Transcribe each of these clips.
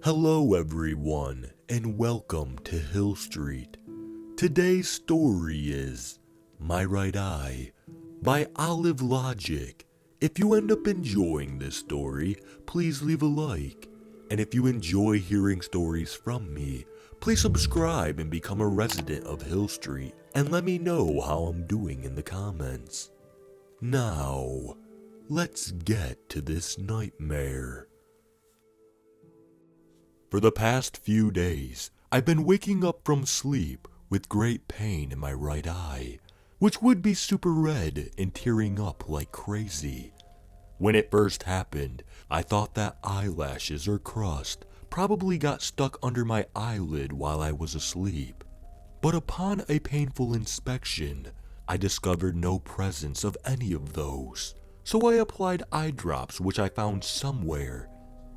Hello everyone, and welcome to Hill Street. Today's story is My Right Eye by Olive Logic. If you end up enjoying this story, please leave a like. And if you enjoy hearing stories from me, please subscribe and become a resident of Hill Street and let me know how I'm doing in the comments. Now, let's get to this nightmare. For the past few days, I've been waking up from sleep with great pain in my right eye, which would be super red and tearing up like crazy. When it first happened, I thought that eyelashes or crust probably got stuck under my eyelid while I was asleep. But upon a painful inspection, I discovered no presence of any of those. So I applied eye drops which I found somewhere.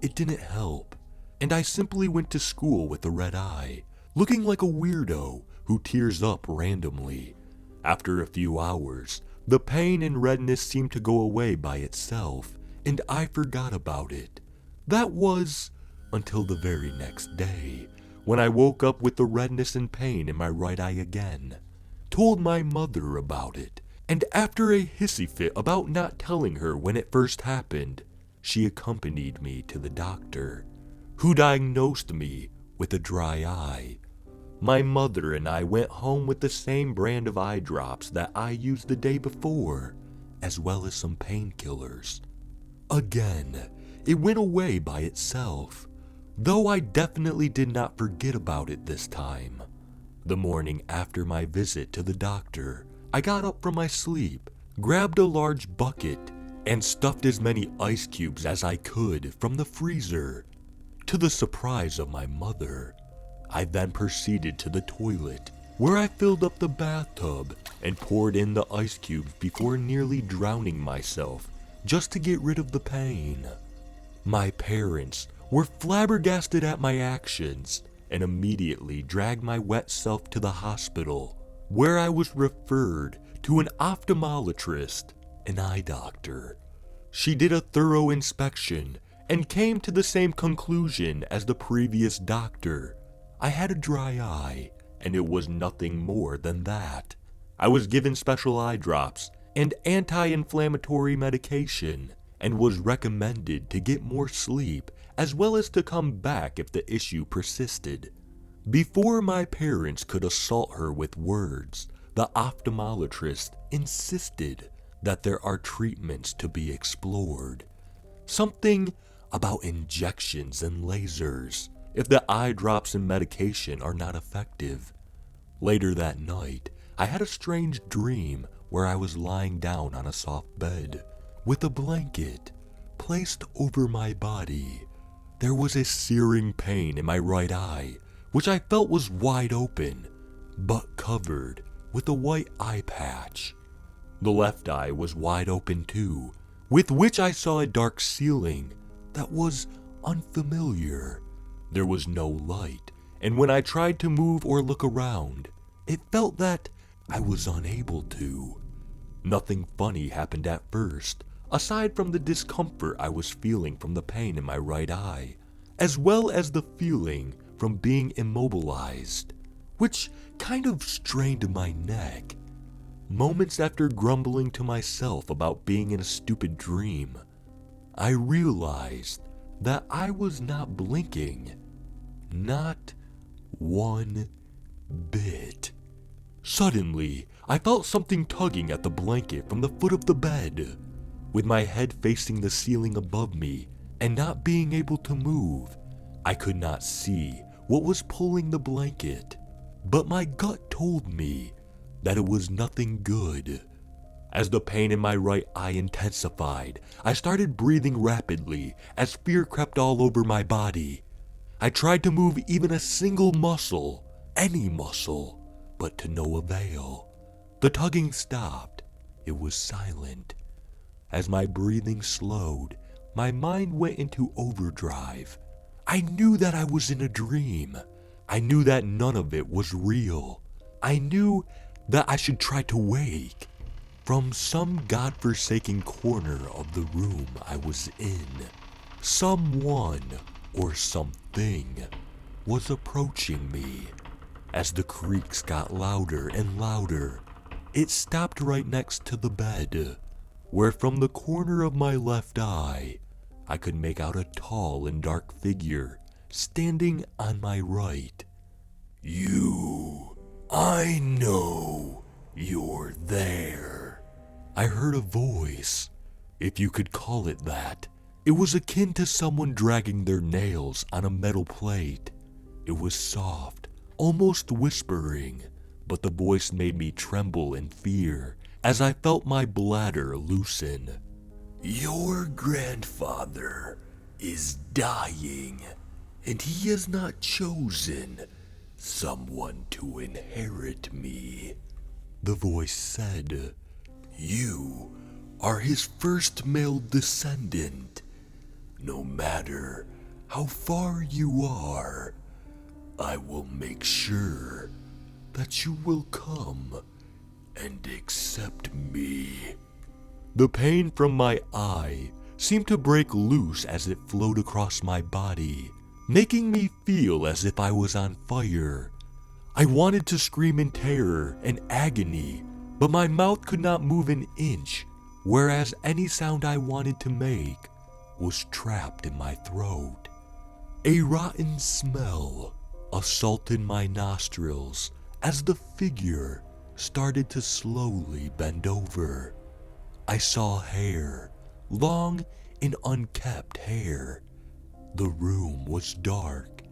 It didn't help, and I simply went to school with a red eye, looking like a weirdo who tears up randomly. After a few hours, the pain and redness seemed to go away by itself, and I forgot about it. That was until the very next day, when I woke up with the redness and pain in my right eye again, told my mother about it, and after a hissy fit about not telling her when it first happened, she accompanied me to the doctor, who diagnosed me with a dry eye. My mother and I went home with the same brand of eye drops that I used the day before, as well as some painkillers. Again, it went away by itself, though I definitely did not forget about it this time. The morning after my visit to the doctor, I got up from my sleep, grabbed a large bucket, and stuffed as many ice cubes as I could from the freezer. To the surprise of my mother, I then proceeded to the toilet, where I filled up the bathtub and poured in the ice cubes before nearly drowning myself just to get rid of the pain. My parents were flabbergasted at my actions and immediately dragged my wet self to the hospital, where I was referred to an ophthalmologist, an eye doctor. She did a thorough inspection and came to the same conclusion as the previous doctor. I had a dry eye, and it was nothing more than that. I was given special eye drops and anti-inflammatory medication, and was recommended to get more sleep, as well as to come back if the issue persisted. Before my parents could assault her with words, the ophthalmologist insisted that there are treatments to be explored. Something about injections and lasers if the eye drops and medication are not effective. Later that night, I had a strange dream where I was lying down on a soft bed with a blanket placed over my body. There was a searing pain in my right eye, which I felt was wide open, but covered with a white eye patch. The left eye was wide open too, with which I saw a dark ceiling that was unfamiliar. There was no light, and when I tried to move or look around, it felt that I was unable to. Nothing funny happened at first, aside from the discomfort I was feeling from the pain in my right eye, as well as the feeling from being immobilized, which kind of strained my neck. Moments after grumbling to myself about being in a stupid dream, I realized that I was not blinking. Not one bit. Suddenly, I felt something tugging at the blanket from the foot of the bed. With my head facing the ceiling above me and not being able to move, I could not see what was pulling the blanket, but my gut told me that it was nothing good. As the pain in my right eye intensified, I started breathing rapidly as fear crept all over my body. I tried to move even a single muscle, any muscle, but to no avail. The tugging stopped. It was silent. As my breathing slowed, my mind went into overdrive. I knew that I was in a dream. I knew that none of it was real. I knew that I should try to wake. From some godforsaken corner of the room I was in, someone or something thing was approaching me. As the creaks got louder and louder, it stopped right next to the bed, where from the corner of my left eye, I could make out a tall and dark figure standing on my right. I know you're there. I heard a voice, if you could call it that. It was akin to someone dragging their nails on a metal plate. It was soft, almost whispering, but the voice made me tremble in fear as I felt my bladder loosen. Your grandfather is dying, and he has not chosen someone to inherit me. The voice said, you are his first male descendant. No matter how far you are, I will make sure that you will come and accept me. The pain from my eye seemed to break loose as it flowed across my body, making me feel as if I was on fire. I wanted to scream in terror and agony, but my mouth could not move an inch, whereas any sound I wanted to make was trapped in my throat. A rotten smell assaulted my nostrils as the figure started to slowly bend over. I saw hair, long and unkempt hair. The room was dark,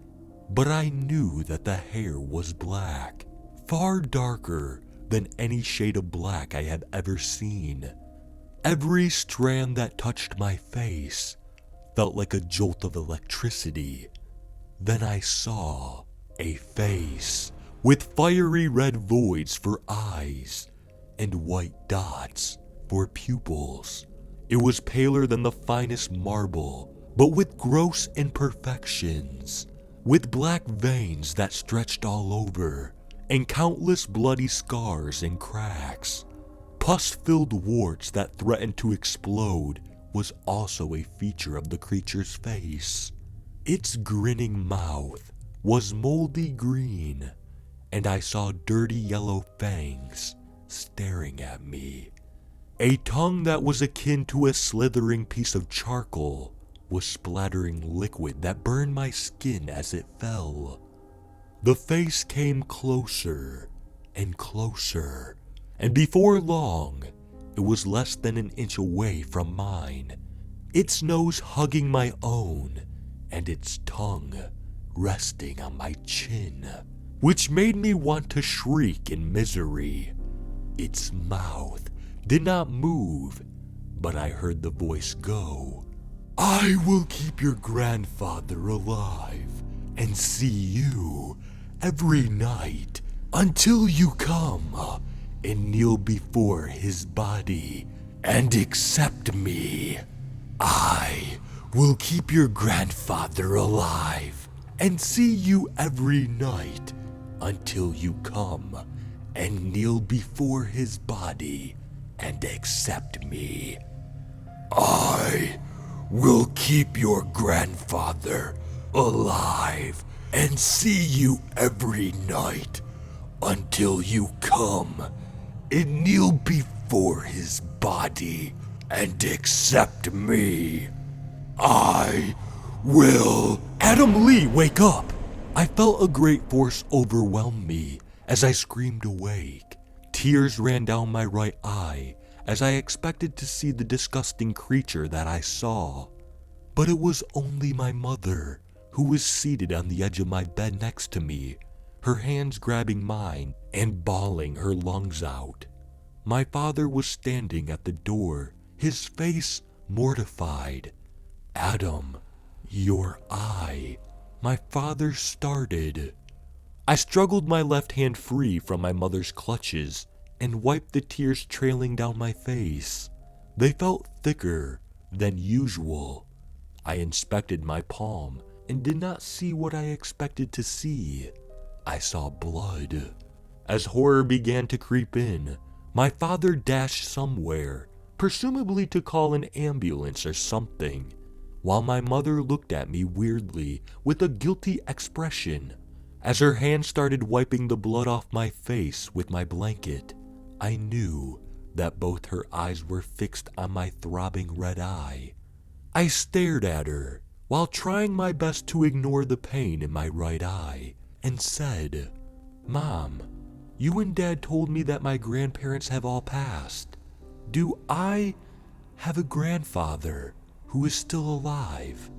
but I knew that the hair was black, far darker than any shade of black I had ever seen. Every strand that touched my face felt like a jolt of electricity. Then I saw a face with fiery red voids for eyes and white dots for pupils. It was paler than the finest marble, but with gross imperfections, with black veins that stretched all over, and countless bloody scars and cracks. Pus-filled warts that threatened to explode was also a feature of the creature's face. Its grinning mouth was moldy green, and I saw dirty yellow fangs staring at me. A tongue that was akin to a slithering piece of charcoal was splattering liquid that burned my skin as it fell. The face came closer and closer, and before long, it was less than an inch away from mine, its nose hugging my own, and its tongue resting on my chin, which made me want to shriek in misery. Its mouth did not move, but I heard the voice go, I will keep your grandfather alive and see you every night until you come and kneel before his body and accept me. I will keep your grandfather alive and see you every night until you come and kneel before his body and accept me. I will keep your grandfather alive and see you every night until you come and kneel before his body and accept me. I will... Adam Lee, wake up! I felt a great force overwhelm me as I screamed awake. Tears ran down my right eye as I expected to see the disgusting creature that I saw. But it was only my mother, who was seated on the edge of my bed next to me, her hands grabbing mine and bawling her lungs out. My father was standing at the door, his face mortified. Adam, your eye. My father started. I struggled my left hand free from my mother's clutches and wiped the tears trailing down my face. They felt thicker than usual. I inspected my palm and did not see what I expected to see. I saw blood. As horror began to creep in, my father dashed somewhere, presumably to call an ambulance or something. while my mother looked at me weirdly with a guilty expression. As her hand started wiping the blood off my face with my blanket, I knew that both her eyes were fixed on my throbbing red eye. I stared at her while trying my best to ignore the pain in my right eye and said, "Mom, you and Dad told me that my grandparents have all passed. Do I have a grandfather who is still alive?"